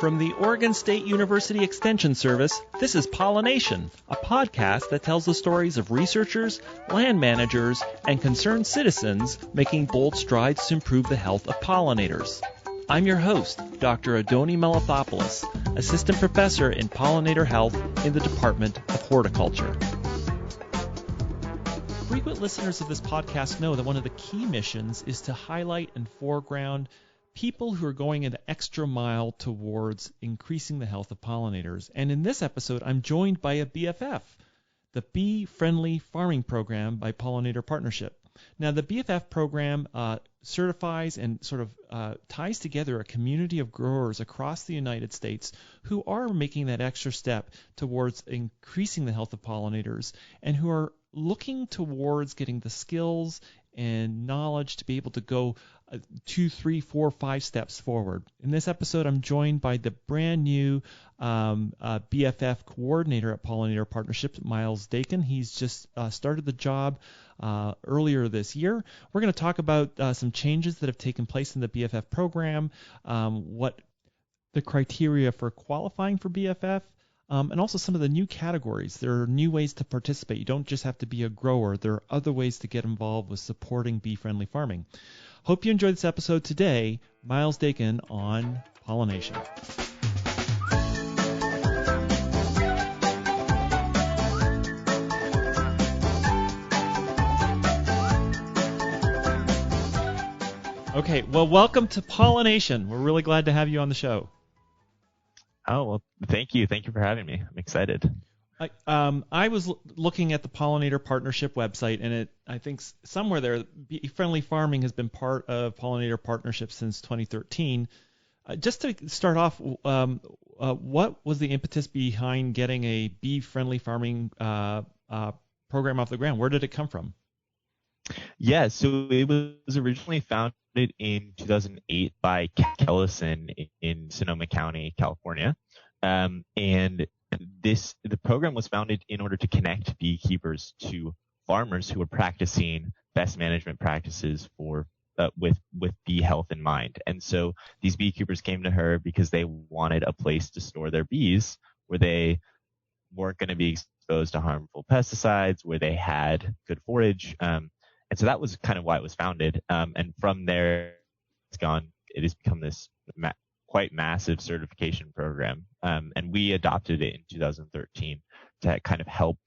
From the Oregon State University Extension Service, this is Pollination, a podcast that tells the stories of researchers, land managers, and concerned citizens making bold strides to improve the health of pollinators. I'm your host, Dr. Adoni Melathopoulos, Assistant Professor in Pollinator Health in the Department of Horticulture. Frequent listeners of this podcast know that one of the key missions is to highlight and foreground people who are going an extra mile towards increasing the health of pollinators. And in this episode, I'm joined by a BFF, the Bee Friendly Farming Program by Pollinator Partnership. Now, the BFF program certifies and sort of ties together a community of growers across the United States who are making that extra step towards increasing the health of pollinators and who are looking towards getting the skills and knowledge to be able to go 2, 3, 4, 5 steps forward. In this episode, I'm joined by the brand new BFF coordinator at Pollinator Partnership, Miles Dakin. He's just started the job earlier this year. We're going to talk about some changes that have taken place in the BFF program, what the criteria for qualifying for BFF, and also some of the new categories. There are new ways to participate. You don't just have to be a grower. There are other ways to get involved with supporting bee-friendly farming. Hope you enjoyed this episode today. Miles Dakin on pollination. Okay, well, welcome to Pollination. We're really glad to have you on the show. Oh, well, thank you. Thank you for having me. I'm excited. I was looking at the Pollinator Partnership website, and I think somewhere there, bee-friendly farming has been part of Pollinator Partnership since 2013. Just to start off, what was the impetus behind getting a bee-friendly farming program off the ground? Where did it come from? Yeah, so it was originally founded in 2008 by Kat Ellison in Sonoma County, California. And the program was founded in order to connect beekeepers to farmers who were practicing best management practices for with bee health in mind. And so these beekeepers came to her because they wanted a place to store their bees where they weren't going to be exposed to harmful pesticides, where they had good forage. And so that was kind of why it was founded. And from there, it has become this quite massive certification program. And we adopted it in 2013 to kind of help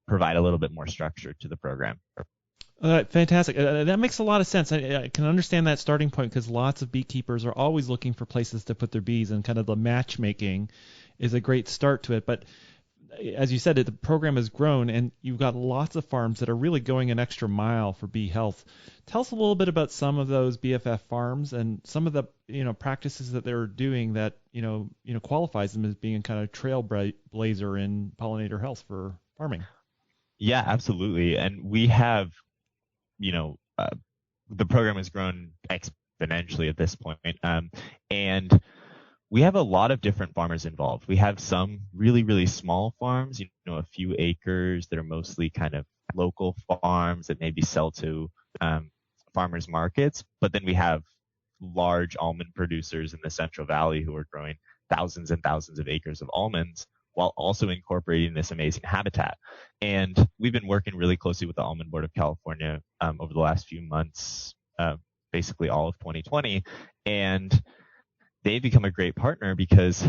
provide a little bit more structure to the program. Fantastic. That makes a lot of sense. I can understand that starting point because lots of beekeepers are always looking for places to put their bees, and kind of the matchmaking is a great start to it. But as you said, the program has grown, and you've got lots of farms that are really going an extra mile for bee health. Tell us a little bit about some of those BFF farms and some of the practices that they're doing that qualifies them as being kind of trailblazer in pollinator health for farming. Yeah, absolutely. And we have, the program has grown exponentially at this point, and we have a lot of different farmers involved. We have some really, really small farms, a few acres that are mostly kind of local farms that maybe sell to farmers markets. But then we have large almond producers in the Central Valley who are growing thousands and thousands of acres of almonds while also incorporating this amazing habitat. And we've been working really closely with the Almond Board of California over the last few months, basically all of 2020. And they've become a great partner because,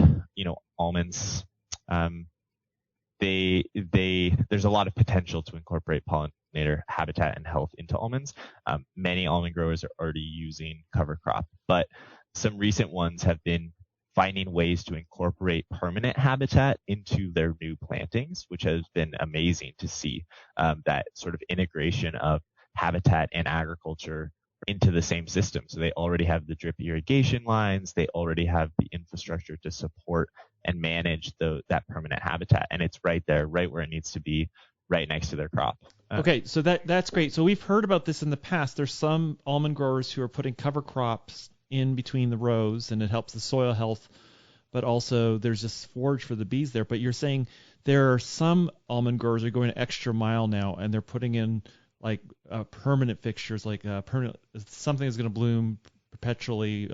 almonds, there's a lot of potential to incorporate pollinator habitat and health into almonds. Many almond growers are already using cover crop, but some recent ones have been finding ways to incorporate permanent habitat into their new plantings, which has been amazing to see, that sort of integration of habitat and agriculture into the same system. So they already have the drip irrigation lines. They already have the infrastructure to support and manage that permanent habitat. And it's right there, right where it needs to be, right next to their crop. Okay, so that's great. So we've heard about this in the past. There's some almond growers who are putting cover crops in between the rows, and it helps the soil health, but also there's just forage for the bees there. But you're saying there are some almond growers who are going an extra mile now, and they're putting in like permanent fixtures, like permanent something that's going to bloom perpetually,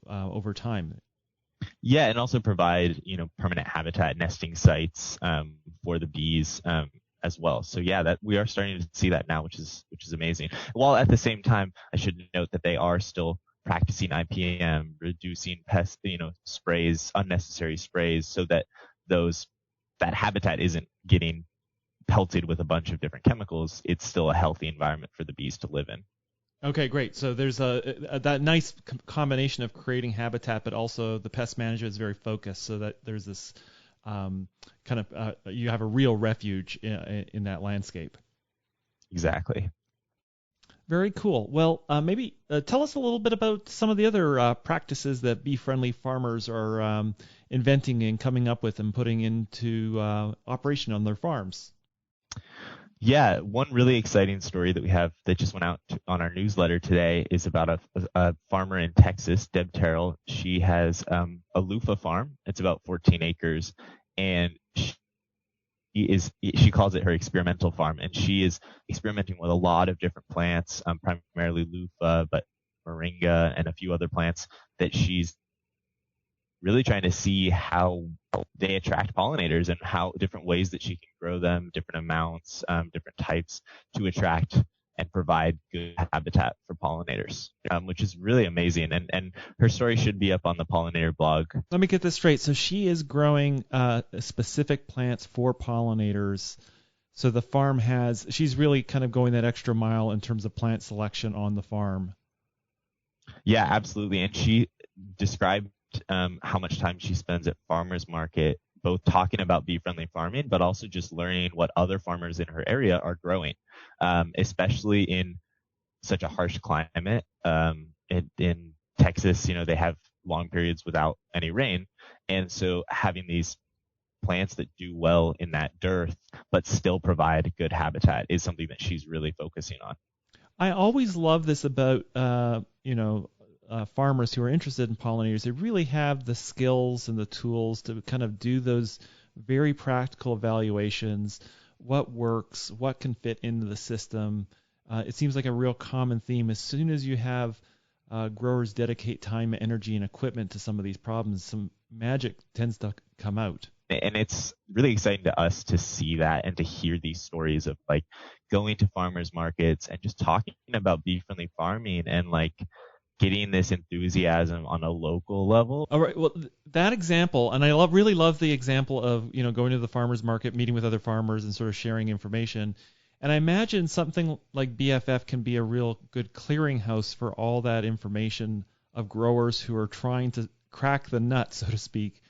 over time. Yeah, and also provide, permanent habitat nesting sites for the bees as well. So yeah, that we are starting to see that now, which is amazing. While at the same time, I should note that they are still practicing IPM, reducing pest, sprays, unnecessary sprays, so that that habitat isn't getting pelted with a bunch of different chemicals. It's still a healthy environment for the bees to live in. Okay, great. So there's that nice combination of creating habitat, but also the pest management is very focused, so that there's this kind of you have a real refuge in that landscape. Exactly. Very cool. Well, maybe tell us a little bit about some of the other practices that bee-friendly farmers are inventing and coming up with and putting into operation on their farms. Yeah, one really exciting story that we have that just went out on our newsletter today is about a farmer in Texas, Deb Terrell. She has a loofah farm. It's about 14 acres, and she calls it her experimental farm, and she is experimenting with a lot of different plants, primarily loofah, but moringa and a few other plants that she's really trying to see how they attract pollinators and how different ways that she can grow them, different amounts, different types to attract and provide good habitat for pollinators, which is really amazing. And her story should be up on the Pollinator blog. Let me get this straight. So she is growing specific plants for pollinators. So the farm she's really kind of going that extra mile in terms of plant selection on the farm. Yeah, absolutely. And she described how much time she spends at farmers market, both talking about bee-friendly farming, but also just learning what other farmers in her area are growing, especially in such a harsh climate. In Texas, they have long periods without any rain, and so having these plants that do well in that dearth but still provide good habitat is something that she's really focusing on. I always love this about farmers who are interested in pollinators. They really have the skills and the tools to kind of do those very practical evaluations. What works? What can fit into the system? It seems like a real common theme. As soon as you have growers dedicate time, energy, and equipment to some of these problems, some magic tends to come out. And it's really exciting to us to see that and to hear these stories of like going to farmers markets and just talking about bee-friendly farming and like getting this enthusiasm on a local level. All right. Well, that example, and I really love the example of going to the farmers market, meeting with other farmers, and sort of sharing information. And I imagine something like BFF can be a real good clearinghouse for all that information of growers who are trying to crack the nut, so to speak,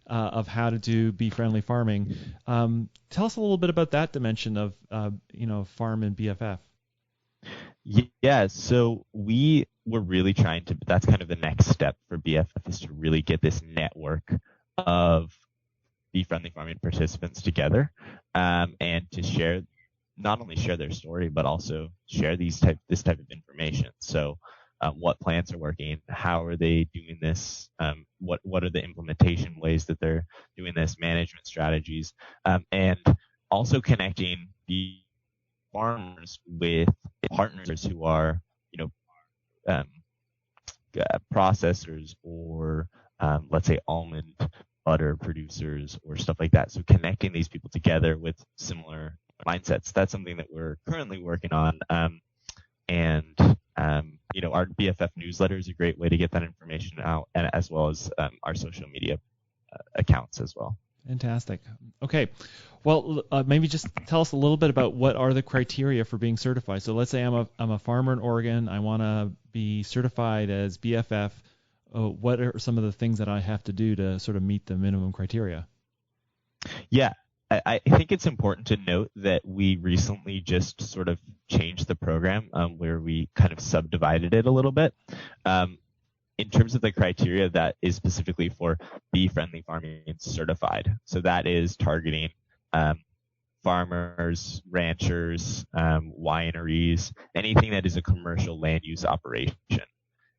of how to do bee-friendly farming. Tell us a little bit about that dimension of farm and BFF. Yeah, so we were really trying to, that's kind of the next step for BFF, is to really get this network of bee-friendly farming participants together, and to not only share their story, but also share this type of information. So what plants are working, how are they doing this, what are the implementation ways that they're doing this, management strategies, and also connecting the farmers with partners who are, processors or let's say almond butter producers or stuff like that. So connecting these people together with similar mindsets, that's something that we're currently working on. Our BFF newsletter is a great way to get that information out, and as well as our social media accounts as well. Fantastic. Okay. Well, maybe just tell us a little bit about what are the criteria for being certified. So let's say I'm a farmer in Oregon. I want to be certified as BFF. What are some of the things that I have to do to sort of meet the minimum criteria? Yeah, I think it's important to note that we recently just sort of changed the program where we kind of subdivided it a little bit. In terms of the criteria, that is specifically for bee-friendly farming certified. So that is targeting farmers, ranchers, wineries, anything that is a commercial land use operation.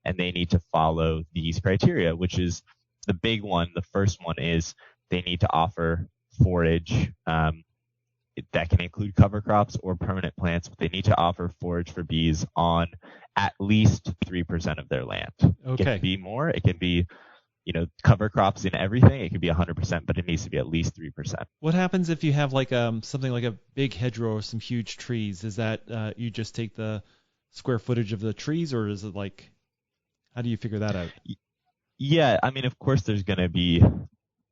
And they need to follow these criteria, which is the big one. The first one is they need to offer forage that can include cover crops or permanent plants, but they need to offer forage for bees on at least 3% of their land. Okay. It can be more, it can be cover crops in everything, it could be 100%, but it needs to be at least 3%. What happens if you have like something like a big hedgerow or some huge trees? Is that you just take the square footage of the trees, or is it like, how do you figure that out? Yeah, I mean, of course, there's going to be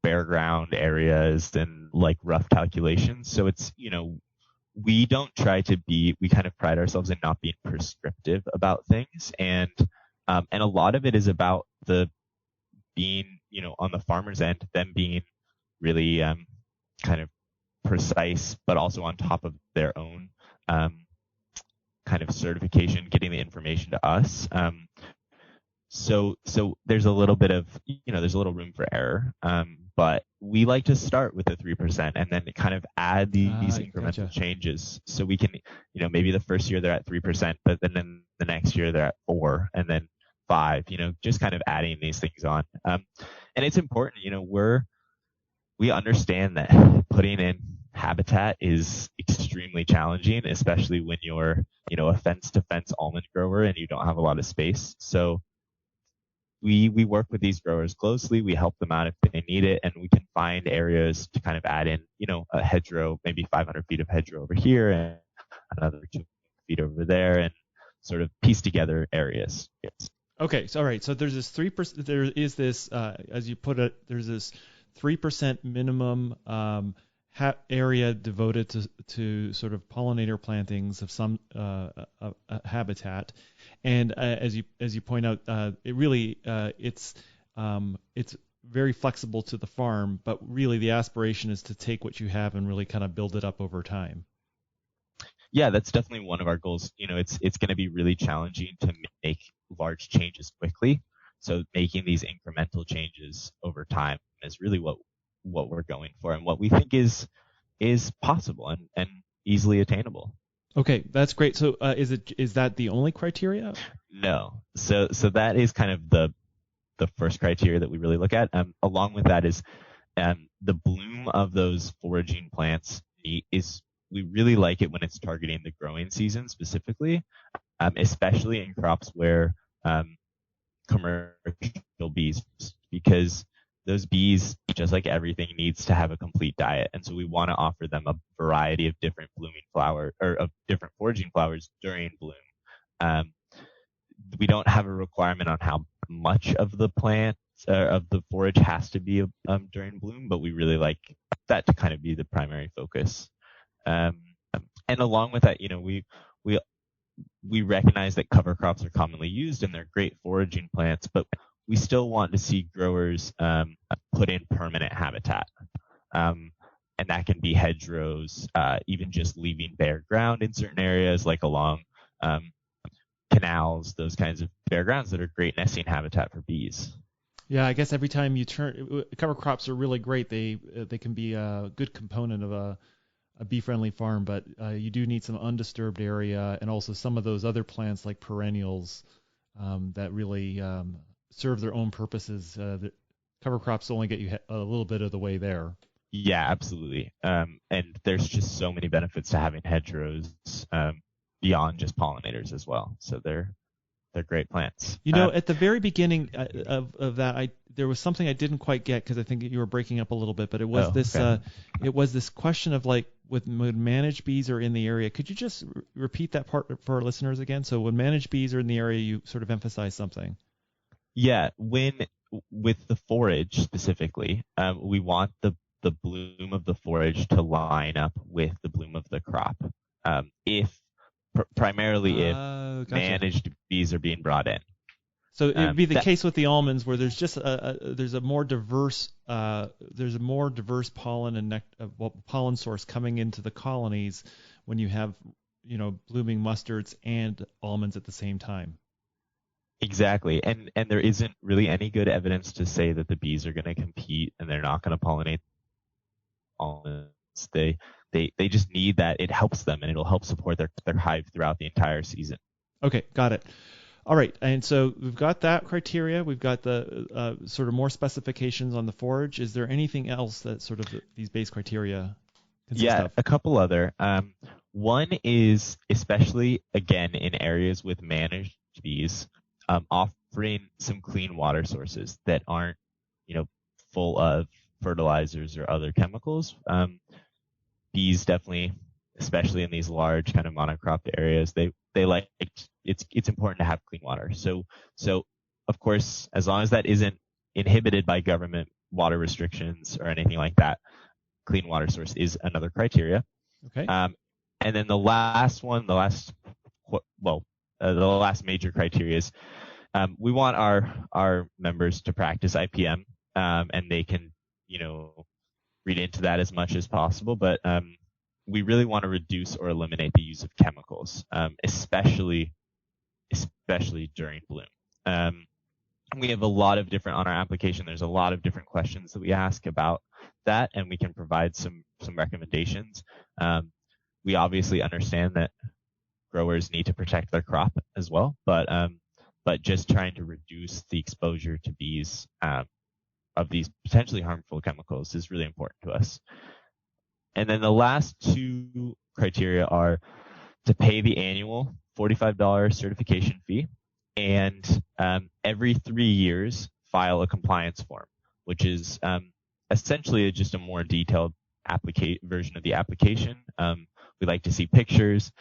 bare ground areas and like rough calculations. So it's, we don't try to we kind of pride ourselves in not being prescriptive about things. And a lot of it is about being, on the farmer's end, them being really kind of precise, but also on top of their own kind of certification, getting the information to us. So there's a little bit of, there's a little room for error. But we like to start with the 3% and then kind of add these incremental changes. So we can, maybe the first year they're at 3%, but then in the next year they're at 4 and then 5, just kind of adding these things on. And it's important, we understand that putting in habitat is extremely challenging, especially when you're, a fence-to-fence almond grower and you don't have a lot of space. So we work with these growers closely. We help them out if they need it, and we can find areas to kind of add in, a hedgerow, maybe 500 feet of hedgerow over here and another 200 feet over there, and sort of piece together areas. Yes. Okay, so all right, so there's this 3%. There is this, as you put it, there's this 3% minimum area devoted to sort of pollinator plantings of some habitat, and as you point out, it really it's very flexible to the farm, but really the aspiration is to take what you have and really kind of build it up over time. Yeah, that's definitely one of our goals. It's going to be really challenging to make large changes quickly, so making these incremental changes over time is really what we're going for and what we think is possible and easily attainable. Okay, that's great. So is that the only criteria? No. So that is kind of the first criteria that we really look at. Along with that is the bloom of those foraging plants we really like it when it's targeting the growing season specifically, especially in crops where commercial bees, because those bees, just like everything, needs to have a complete diet. And so we want to offer them a variety of different blooming flower or of different foraging flowers during bloom. We don't have a requirement on how much of the plant of the forage has to be during bloom, but we really like that to kind of be the primary focus. And along with that, we recognize that cover crops are commonly used and they're great foraging plants, but we still want to see growers put in permanent habitat. And that can be hedgerows, even just leaving bare ground in certain areas, like along canals, those kinds of bare grounds that are great nesting habitat for bees. Yeah, I guess every time you turn, cover crops are really great. They can be a good component of a bee-friendly farm, but you do need some undisturbed area and also some of those other plants like perennials that really serve their own purposes. The cover crops only get you a little bit of the way there. Yeah, absolutely. And there's just so many benefits to having hedgerows beyond just pollinators as well. So they're great plants. At the very beginning of that, there was something I didn't quite get because I think you were breaking up a little bit, but it was it was this question of like when managed bees are in the area. Could you just repeat that part for our listeners again? So when managed bees are in the area, you sort of emphasize something. Yeah, with the forage specifically, we want the bloom of the forage to line up with the bloom of the crop. Primarily if gotcha. Managed bees are being brought in. So it would be the case with the almonds where there's just there's a more diverse pollen and pollen source coming into the colonies when you have blooming mustards and almonds at the same time. Exactly, and there isn't really any good evidence to say that the bees are going to compete and they're not going to pollinate almonds. They just need that. It helps them and it'll help support their hive throughout the entire season. Okay, got it. All right, and so we've got that criteria. We've got the sort of more specifications on the forage. Is there anything else that sort of these base criteria consist of? A couple other. One is especially, again, in areas with managed bees, offering some clean water sources that aren't full of fertilizers or other chemicals. Bees definitely, especially in these large kind of monocropped areas, they like it's important to have clean water. So of course, as long as that isn't inhibited by government water restrictions or anything like that, clean water source is another criteria. Okay. And then the last major criteria is we want our members to practice IPM, and they can, read into that as much as possible. But we really want to reduce or eliminate the use of chemicals, especially during bloom. We have a lot of different on our application. There's a lot of different questions that we ask about that, and we can provide some recommendations. We obviously understand that growers need to protect their crop as well, but just trying to reduce the exposure to bees of these potentially harmful chemicals is really important to us. And then the last two criteria are to pay the annual $45 certification fee, and every 3 years file a compliance form, which is essentially just a more detailed version of the application. We like to see pictures.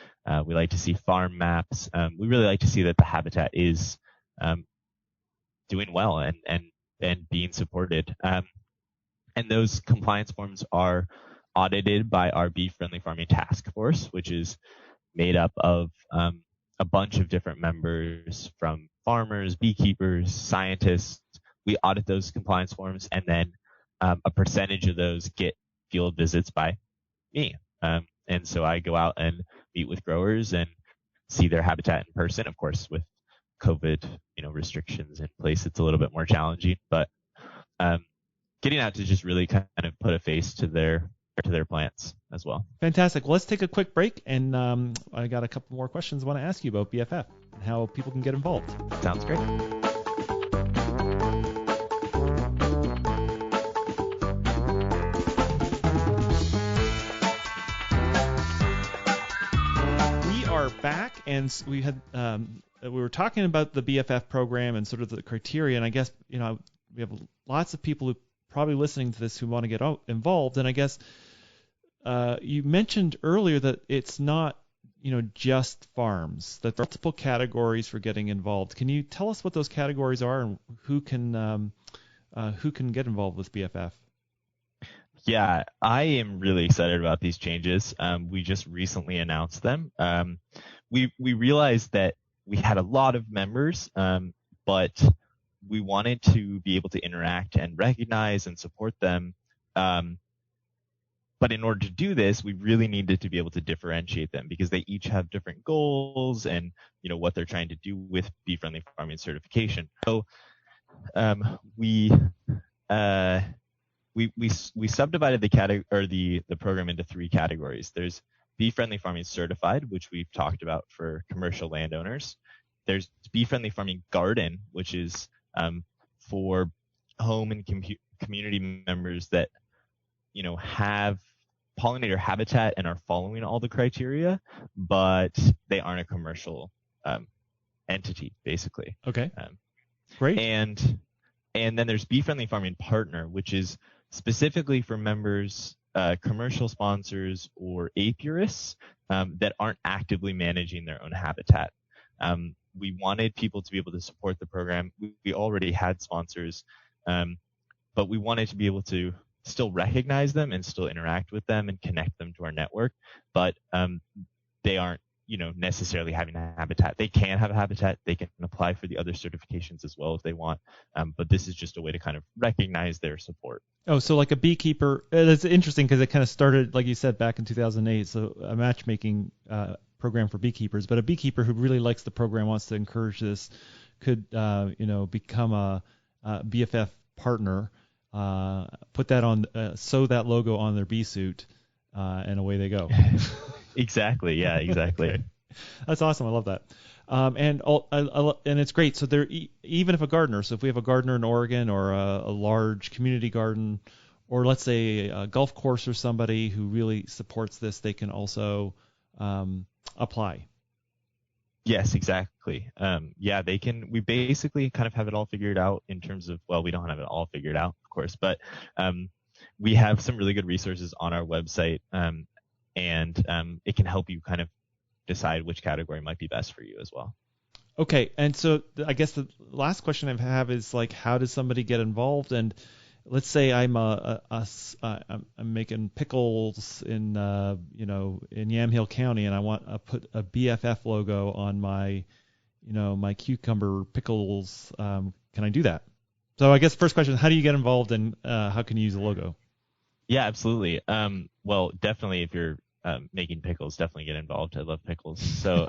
We like to see farm maps. We really like to see that the habitat is doing well and being supported. And those compliance forms are audited by our Bee-Friendly Farming Task Force, which is made up of a bunch of different members from farmers, beekeepers, scientists. We audit those compliance forms, and then a percentage of those get field visits by me. And so I go out and meet with growers and see their habitat in person. Of course, with COVID, restrictions in place, it's a little bit more challenging, but getting out to just really kind of put a face to their plants as well. Fantastic. Well, let's take a quick break, and I got a couple more questions I want to ask you about BFF and how people can get involved. Sounds great. We are back, and we had we were talking about the BFF program and sort of the criteria, and I guess we have lots of people who probably listening to this who want to get involved, and I guess you mentioned earlier that it's not just farms, that there are multiple categories for getting involved. Can you tell us what those categories are and who can get involved with BFF? Yeah, I am really excited about these changes. We just recently announced them. We realized that we had a lot of members, but we wanted to be able to interact and recognize and support them. But in order to do this, we really needed to be able to differentiate them because they each have different goals and what they're trying to do with bee-friendly farming certification. So we subdivided the program into three categories. There's bee-friendly farming certified, which we've talked about for commercial landowners. There's bee-friendly farming garden, which is for home and community members that have pollinator habitat and are following all the criteria, but they aren't a commercial entity, basically. Okay. Great. And then there's bee-friendly farming partner, which is specifically for members, commercial sponsors, or apiarists that aren't actively managing their own habitat. We wanted people to be able to support the program. We already had sponsors, but we wanted to be able to still recognize them and still interact with them and connect them to our network. But they aren't, necessarily having a habitat. They can have a habitat. They can apply for the other certifications as well if they want. But this is just a way to kind of recognize their support. Oh, so like a beekeeper. It's interesting because it kind of started, like you said, back in 2008. So a matchmaking program for beekeepers, but a beekeeper who really likes the program, wants to encourage this, could become a BFF partner, put that on, sew that logo on their bee suit, and away they go. Exactly. Yeah. Exactly. Okay. That's awesome. I love that. And it's great. So even if a gardener, so if we have a gardener in Oregon or a large community garden, or let's say a golf course or somebody who really supports this, they can also apply. Yes, exactly. Yeah, we basically kind of have it all figured out in terms of, well, we don't have it all figured out, of course, but we have some really good resources on our website, and it can help you kind of decide which category might be best for you as well. Okay, and so I guess the last question I have is like, how does somebody get involved? And let's say I'm I'm making pickles in in Yamhill County, and I want to put a BFF logo on my my cucumber pickles. Can I do that? So I guess first question: how do you get involved, and how can you use the logo? Yeah, absolutely. Well, definitely if you're making pickles, definitely get involved. I love pickles. So,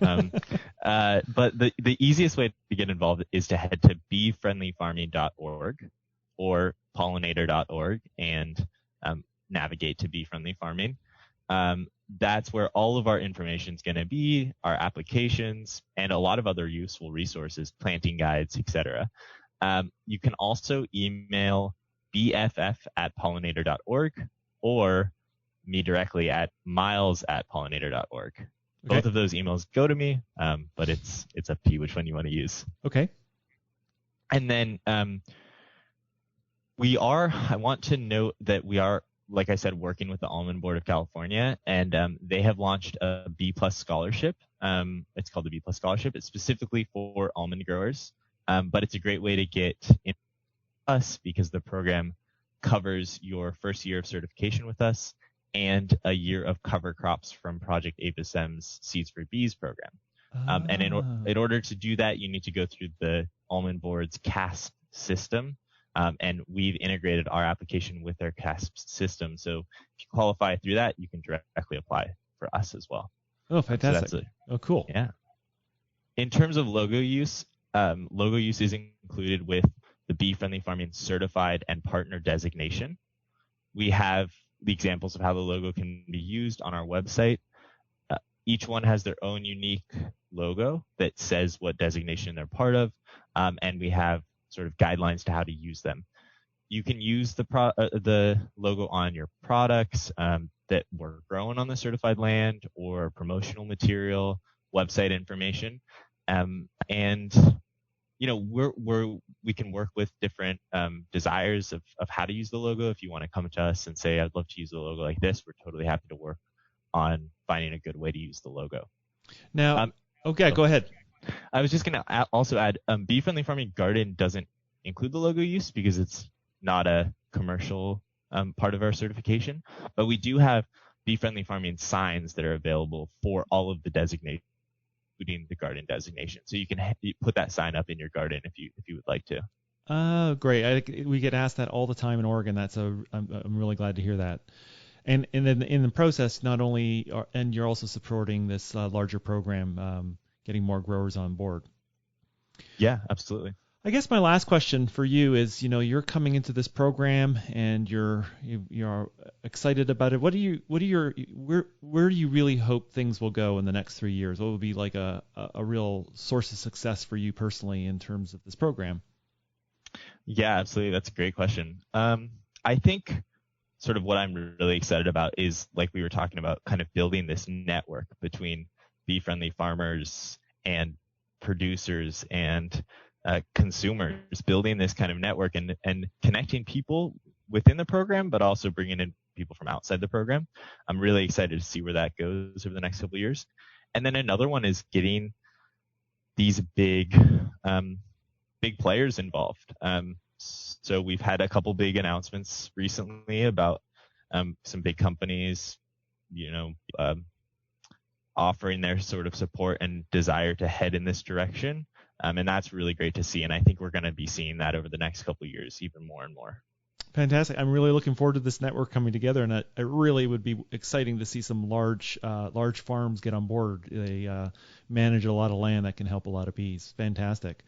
but the easiest way to get involved is to head to befriendlyfarming.org or pollinator.org and navigate to Bee Friendly Farming. That's where all of our information is going to be, our applications, and a lot of other useful resources, planting guides, etc. You can also email bff@pollinator.org or me directly at miles@pollinator.org. Okay. Both of those emails go to me, but it's up to you which one you want to use. Okay. And then I want to note that we are, like I said, working with the Almond Board of California, and they have launched a B+ scholarship. It's called the B+ scholarship. It's specifically for almond growers, but it's a great way to get in us because the program covers your first year of certification with us and a year of cover crops from Project APISM's Seeds for Bees program. And in order to do that, you need to go through the Almond Board's CASP system. And we've integrated our application with their CASP system. So if you qualify through that, you can directly apply for us as well. Oh, fantastic. Oh, cool. Yeah. In terms of logo use is included with the Bee Friendly Farming Certified and Partner designation. We have the examples of how the logo can be used on our website. Each one has their own unique logo that says what designation they're part of, and we have sort of guidelines to how to use them. You can use the logo on your products that were grown on the certified land, or promotional material, website information, and we can work with different desires of how to use the logo. If you want to come to us and say, I'd love to use the logo like this, we're totally happy to work on finding a good way to use the logo. Now, go ahead. I was just going to also add, Bee Friendly Farming Garden doesn't include the logo use because it's not a commercial part of our certification, but we do have Bee Friendly Farming signs that are available for all of the designations, including the garden designation. So you can put that sign up in your garden if you would like to. Oh, great. We get asked that all the time in Oregon. I'm really glad to hear that. And then in the process, not only and you're also supporting this larger program, getting more growers on board. Yeah, absolutely. I guess my last question for you is, you're coming into this program and you're excited about it. Where do you really hope things will go in the next 3 years? What would be like a real source of success for you personally in terms of this program? Yeah, absolutely. That's a great question. I think sort of what I'm really excited about is, like we were talking about, kind of building this network between bee-friendly farmers and producers and consumers, building this kind of network and connecting people within the program, but also bringing in people from outside the program. I'm really excited to see where that goes over the next couple of years. And then another one is getting these big players involved. So we've had a couple big announcements recently about some big companies, offering their sort of support and desire to head in this direction. And that's really great to see. And I think we're going to be seeing that over the next couple of years, even more and more. Fantastic. I'm really looking forward to this network coming together, and it really would be exciting to see some large farms get on board. They manage a lot of land that can help a lot of bees. Fantastic.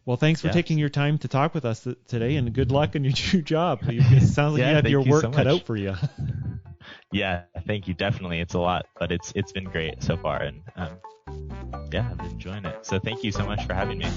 Well, thanks for taking your time to talk with us today, and good luck on your new job. It sounds like you have your work cut out for you. Yeah, thank you. Definitely. It's a lot, but it's been great so far, and I've been enjoying it. So thank you so much for having me.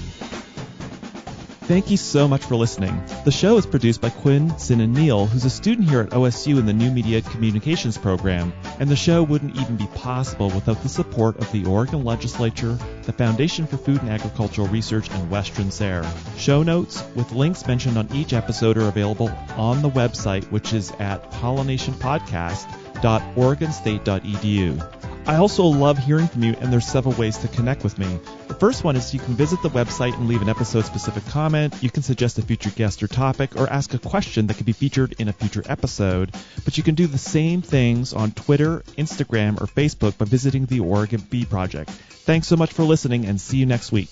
Thank you so much for listening. The show is produced by Quinn Sin and Neal, who's a student here at OSU in the New Media Communications program, and the show wouldn't even be possible without the support of the Oregon Legislature, the Foundation for Food and Agricultural Research, and Western SARE. Show notes with links mentioned on each episode are available on the website, which is at pollinationpodcast.oregonstate.edu. I also love hearing from you, and there's several ways to connect with me. The first one is you can visit the website and leave an episode-specific comment. You can suggest a future guest or topic, or ask a question that could be featured in a future episode. But you can do the same things on Twitter, Instagram, or Facebook by visiting the Oregon Bee Project. Thanks so much for listening, and see you next week.